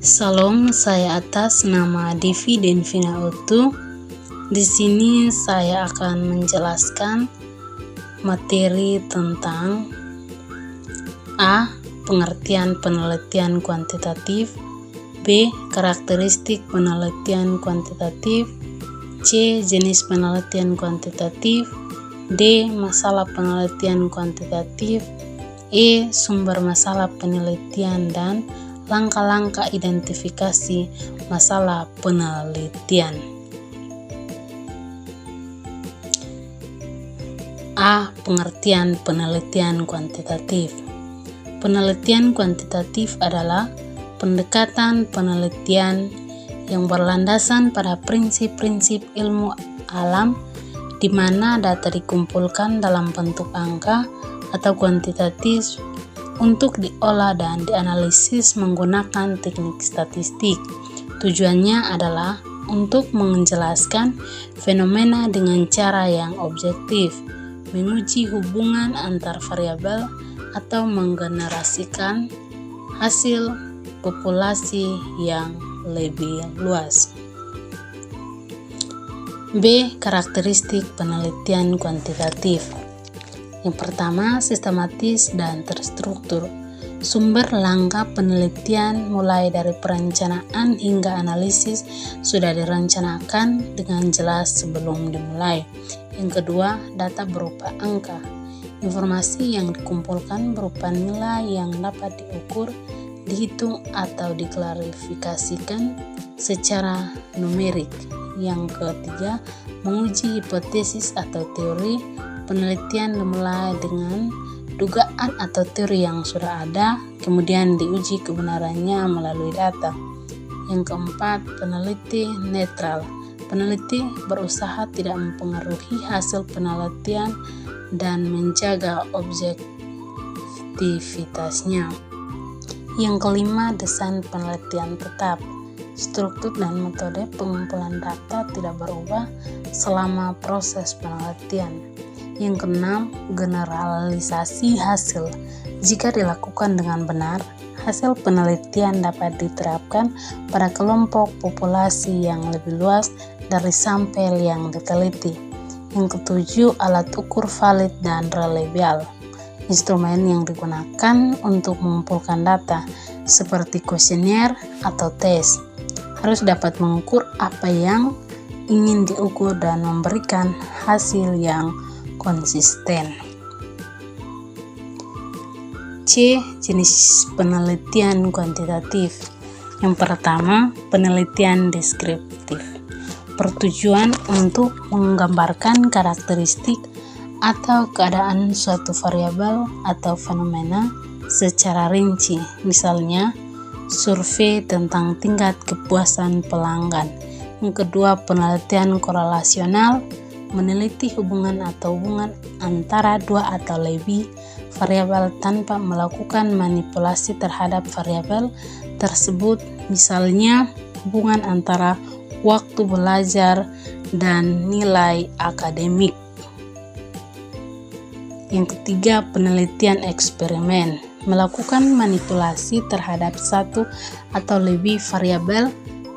Salam, saya atas nama Divi Denvina Utu. Di sini saya akan menjelaskan materi tentang A. Pengertian penelitian kuantitatif, B. Karakteristik penelitian kuantitatif, C. Jenis penelitian kuantitatif, D. Masalah penelitian kuantitatif, E. Sumber masalah penelitian, dan langkah-langkah identifikasi masalah penelitian. A. Pengertian penelitian kuantitatif. Penelitian kuantitatif adalah pendekatan penelitian yang berlandasan pada prinsip-prinsip ilmu alam di mana data dikumpulkan dalam bentuk angka atau kuantitatif untuk diolah dan dianalisis menggunakan teknik statistik. Tujuannya adalah untuk menjelaskan fenomena dengan cara yang objektif, menguji hubungan antar variabel, atau menggenerasikan hasil populasi yang lebih luas. B. Karakteristik penelitian kuantitatif. Yang pertama, sistematis dan terstruktur. Sumber langkah penelitian mulai dari perencanaan hingga analisis sudah direncanakan dengan jelas sebelum dimulai. Yang kedua, data berupa angka. Informasi yang dikumpulkan berupa nilai yang dapat diukur, dihitung, atau diklarifikasikan secara numerik. Yang ketiga, menguji hipotesis atau teori. Penelitian dimulai dengan dugaan atau teori yang sudah ada, kemudian diuji kebenarannya melalui data. Yang keempat, peneliti netral. Peneliti berusaha tidak mempengaruhi hasil penelitian dan menjaga objektivitasnya. Yang kelima, desain penelitian tetap. Struktur dan metode pengumpulan data tidak berubah selama proses penelitian. Yang keenam, generalisasi hasil. Jika dilakukan dengan benar, hasil penelitian dapat diterapkan pada kelompok populasi yang lebih luas dari sampel yang diteliti. Yang ketujuh, alat ukur valid dan reliable. Instrumen yang digunakan untuk mengumpulkan data, seperti kuesioner atau tes, harus dapat mengukur apa yang ingin diukur dan memberikan hasil yang konsisten. C. Jenis penelitian kuantitatif. Yang pertama, penelitian deskriptif. Bertujuan untuk menggambarkan karakteristik atau keadaan suatu variabel atau fenomena secara rinci. Misalnya, survei tentang tingkat kepuasan pelanggan. Yang kedua, penelitian korelasional. Meneliti hubungan atau hubungan antara dua atau lebih variabel tanpa melakukan manipulasi terhadap variabel tersebut, misalnya hubungan antara waktu belajar dan nilai akademik. Yang ketiga, penelitian eksperimen. Melakukan manipulasi terhadap satu atau lebih variabel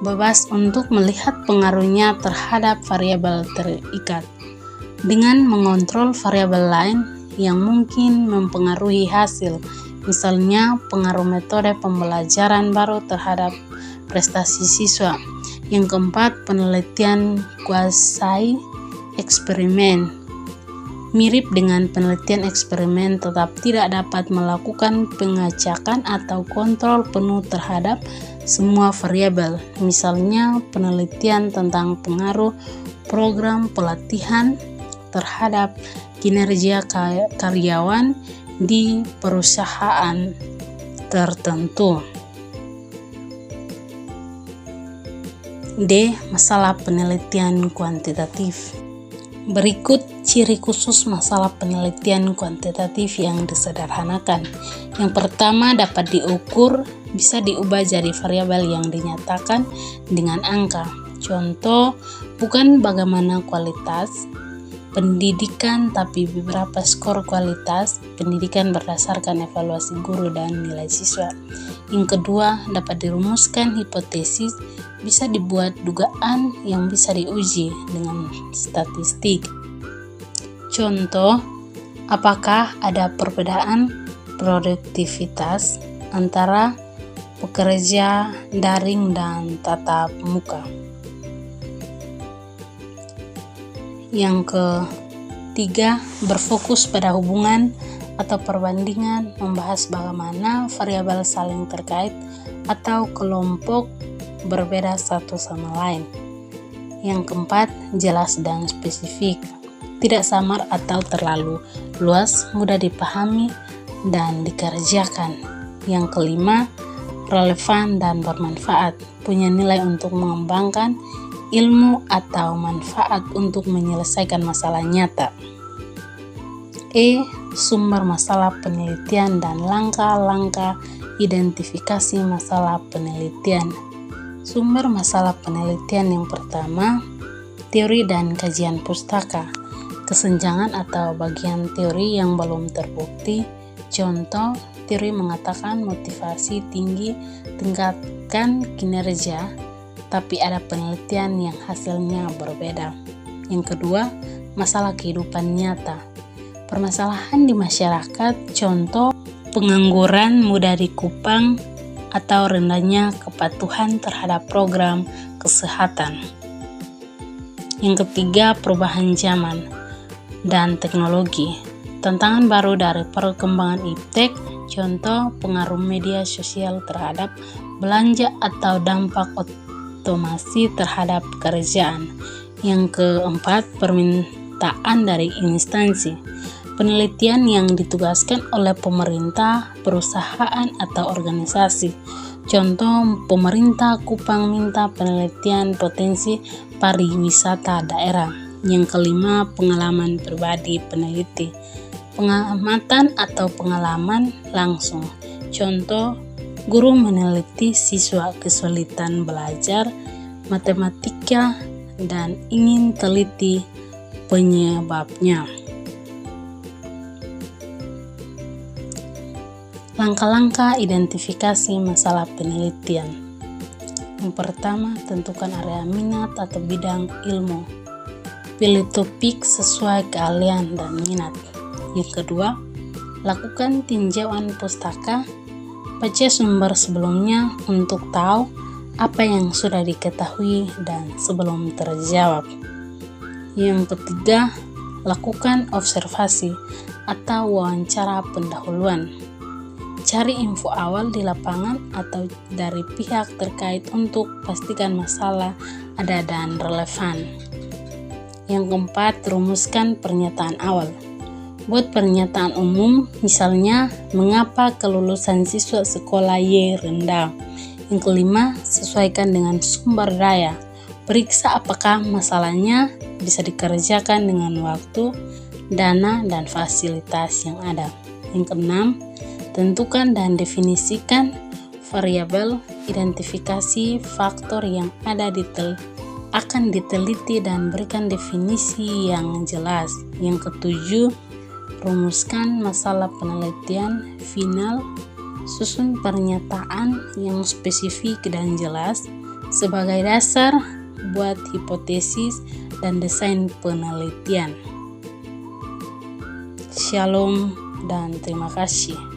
bebas untuk melihat pengaruhnya terhadap variabel terikat, dengan mengontrol variabel lain yang mungkin mempengaruhi hasil, misalnya pengaruh metode pembelajaran baru terhadap prestasi siswa. Yang keempat, penelitian kuasi eksperimen. Mirip dengan penelitian eksperimen, tetap tidak dapat melakukan pengacakan atau kontrol penuh terhadap semua variabel, misalnya penelitian tentang pengaruh program pelatihan terhadap kinerja karyawan di perusahaan tertentu. D. Masalah penelitian kuantitatif. Berikut ciri khusus masalah penelitian kuantitatif yang disederhanakan. Yang pertama, dapat diukur, bisa diubah jadi variabel yang dinyatakan dengan angka. Contoh, bukan bagaimana kualitas, pendidikan, tapi beberapa skor kualitas pendidikan berdasarkan evaluasi guru dan nilai siswa. Yang kedua, dapat dirumuskan hipotesis, bisa dibuat dugaan yang bisa diuji dengan statistik. Contoh, apakah ada perbedaan produktivitas antara pekerja daring dan tatap muka? Yang ketiga, berfokus pada hubungan atau perbandingan, membahas bagaimana variabel saling terkait atau kelompok berbeda satu sama lain. Yang keempat, jelas dan spesifik, tidak samar atau terlalu luas, mudah dipahami dan dikerjakan. Yang kelima, relevan dan bermanfaat, punya nilai untuk mengembangkan ilmu atau manfaat untuk menyelesaikan masalah nyata. Sumber masalah penelitian dan langkah-langkah identifikasi masalah penelitian. Sumber masalah penelitian yang pertama, teori dan kajian pustaka, kesenjangan atau bagian teori yang belum terbukti. Contoh, teori mengatakan motivasi tinggi tingkatkan kinerja, tapi ada penelitian yang hasilnya berbeda. Yang kedua, masalah kehidupan nyata. Permasalahan di masyarakat, contoh pengangguran mudah dikupang atau rendahnya kepatuhan terhadap program kesehatan. Yang ketiga, perubahan zaman dan teknologi. Tantangan baru dari perkembangan iptek, contoh pengaruh media sosial terhadap belanja atau dampak otomasi terhadap pekerjaan. Yang keempat, permintaan dari instansi. Penelitian yang ditugaskan oleh pemerintah, perusahaan, atau organisasi. Contoh, pemerintah Kupang minta penelitian potensi pariwisata daerah. Yang kelima, pengalaman pribadi peneliti. Pengamatan atau pengalaman langsung. Contoh, guru meneliti siswa kesulitan belajar matematika dan ingin teliti penyebabnya. Langkah-langkah identifikasi masalah penelitian. Yang pertama, tentukan area minat atau bidang ilmu. Pilih topik sesuai keahlian dan minat. Yang kedua, lakukan tinjauan pustaka. Baca sumber sebelumnya untuk tahu apa yang sudah diketahui dan sebelum terjawab. Yang ketiga, lakukan observasi atau wawancara pendahuluan. Cari info awal di lapangan atau dari pihak terkait untuk pastikan masalah ada dan relevan. Yang keempat, rumuskan pernyataan awal. Buat pernyataan umum, misalnya, mengapa kelulusan siswa sekolah Y rendah. Yang kelima, sesuaikan dengan sumber daya. Periksa apakah masalahnya bisa dikerjakan dengan waktu, dana, dan fasilitas yang ada. Yang keenam, tentukan dan definisikan variabel, identifikasi faktor yang ada akan diteliti dan berikan definisi yang jelas. Yang ketujuh, rumuskan masalah penelitian final, susun pernyataan yang spesifik dan jelas sebagai dasar buat hipotesis dan desain penelitian. Shalom dan terima kasih.